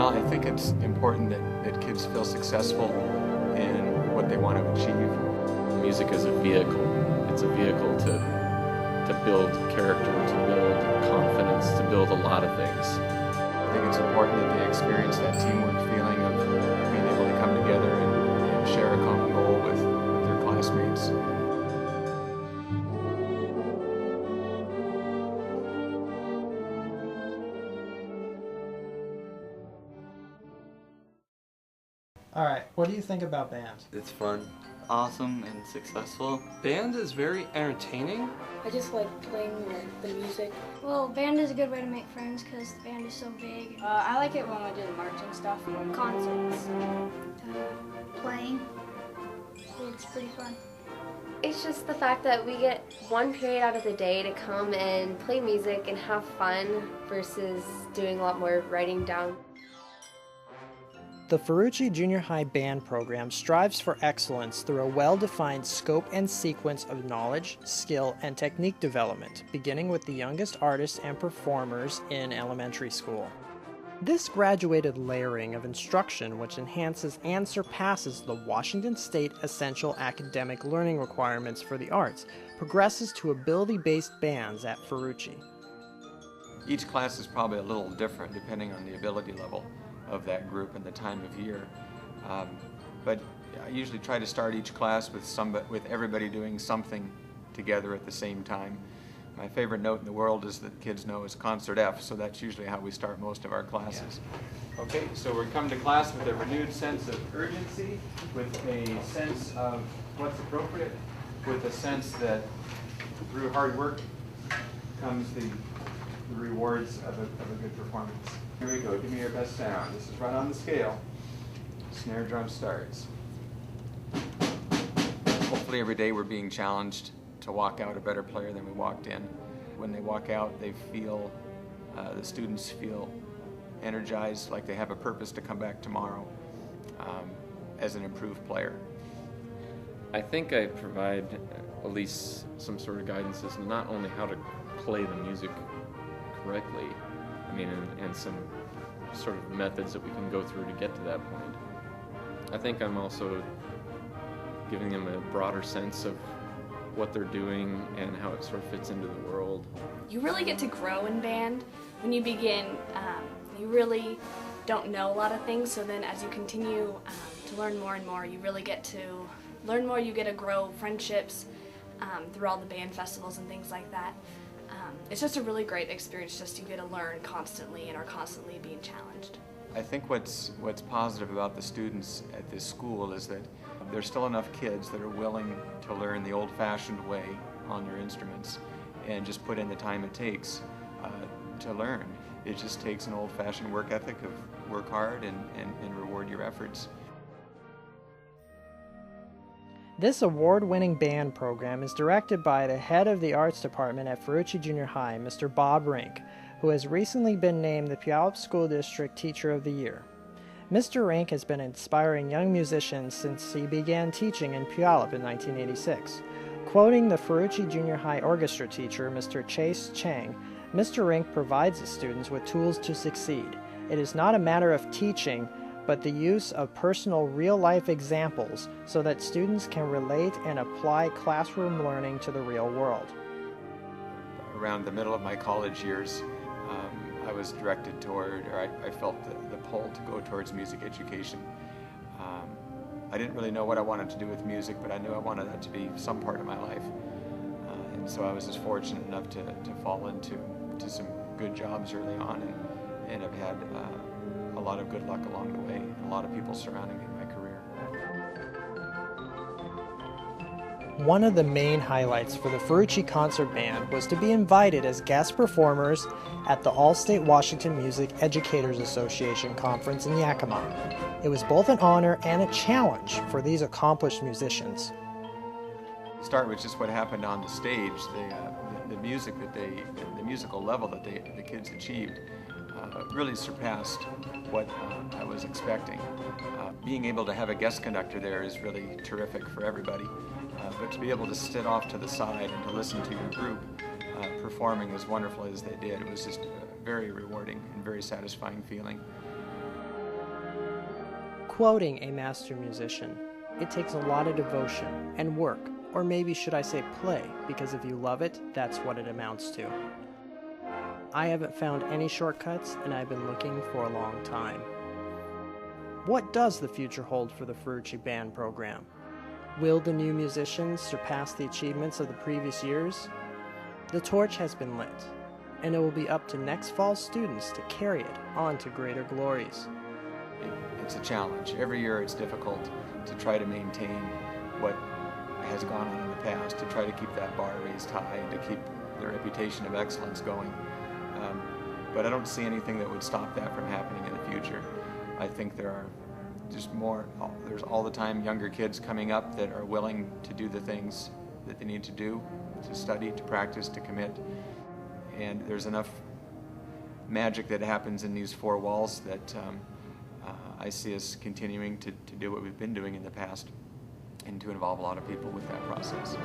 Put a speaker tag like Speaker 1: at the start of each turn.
Speaker 1: Well, I think it's important that kids feel successful in what they want to achieve.
Speaker 2: Music is a vehicle. It's a vehicle to build character, to build confidence, to build a lot of things.
Speaker 1: I think it's important that they experience that teamwork feeling of being able to come together and share a common goal with their classmates.
Speaker 3: All right, what do you think about band?
Speaker 4: It's fun.
Speaker 5: Awesome and successful.
Speaker 6: Band is very entertaining.
Speaker 7: I just like playing the music.
Speaker 8: Well, band is a good way to make friends because the band is so big.
Speaker 7: I like it when we do the marching stuff.
Speaker 8: Concerts. Playing. It's pretty fun.
Speaker 9: It's just the fact that we get one period out of the day to come and play music and have fun versus doing a lot more writing down.
Speaker 3: The Ferrucci Junior High Band program strives for excellence through a well-defined scope and sequence of knowledge, skill, and technique development, beginning with the youngest artists and performers in elementary school. This graduated layering of instruction, which enhances and surpasses the Washington State essential academic learning requirements for the arts, progresses to ability-based bands at Ferrucci.
Speaker 1: Each class is probably a little different depending on the ability level of that group and the time of year. But I usually try to start each class with everybody doing something together at the same time. My favorite note in the world is that kids know is concert F, so that's usually how we start most of our classes. Yeah. Okay, so we're coming to class with a renewed sense of urgency, with a sense of what's appropriate, with a sense that through hard work comes the rewards of a good performance. Here we go, give me your best sound. This is right on the scale. Snare drum starts. Hopefully every day we're being challenged to walk out a better player than we walked in. When they walk out, they feel, the students feel energized, like they have a purpose to come back tomorrow as an improved player.
Speaker 2: I think I provide at least some sort of guidance as to not only how to play the music correctly, I mean, and some sort of methods that we can go through to get to that point. I think I'm also giving them a broader sense of what they're doing and how it sort of fits into the world.
Speaker 7: You really get to grow in band. When you begin, you really don't know a lot of things, so then as you continue to learn more and more, you really get to learn more. You get to grow friendships through all the band festivals and things like that. It's just a really great experience, just you get to learn constantly and are constantly being challenged.
Speaker 1: I think what's positive about the students at this school is that there's still enough kids that are willing to learn the old-fashioned way on their instruments and just put in the time it takes to learn. It just takes an old-fashioned work ethic of work hard and reward your efforts.
Speaker 3: This award-winning band program is directed by the head of the arts department at Ferrucci Junior High, Mr. Bob Rink, who has recently been named the Puyallup School District Teacher of the Year. Mr. Rink has been inspiring young musicians since he began teaching in Puyallup in 1986. Quoting the Ferrucci Junior High orchestra teacher, Mr. Chase Chang, Mr. Rink provides the students with tools to succeed. It is not a matter of teaching, but the use of personal real-life examples so that students can relate and apply classroom learning to the real world.
Speaker 1: Around the middle of my college years, I was directed toward, or I felt the pull to go towards music education. I didn't really know what I wanted to do with music, but I knew I wanted that to be some part of my life. And so I was just fortunate enough to fall into some good jobs early on, and I've had a lot of good luck along the way, and a lot of people surrounding me in my career.
Speaker 3: One of the main highlights for the Ferrucci Concert Band was to be invited as guest performers at the All-State Washington Music Educators Association Conference in Yakima. It was both an honor and a challenge for these accomplished musicians.
Speaker 1: Start with just what happened on the stage, the music that the musical level that the kids achieved really surpassed what I was expecting. Being able to have a guest conductor there is really terrific for everybody, but to be able to sit off to the side and to listen to your group performing as wonderful as they did, it was just a very rewarding and very satisfying feeling.
Speaker 3: Quoting a master musician, it takes a lot of devotion and work, or maybe should I say play, because if you love it, that's what it amounts to. I haven't found any shortcuts, and I've been looking for a long time. What does the future hold for the Ferrucci Band program? Will the new musicians surpass the achievements of the previous years? The torch has been lit, and it will be up to next fall's students to carry it on to greater glories.
Speaker 1: It's a challenge. Every year it's difficult to try to maintain what has gone on in the past, to try to keep that bar raised high and to keep the reputation of excellence going. But I don't see anything that would stop that from happening in the future. I think there's all the time younger kids coming up that are willing to do the things that they need to do, to study, to practice, to commit. And there's enough magic that happens in these four walls that I see us continuing to do what we've been doing in the past and to involve a lot of people with that process.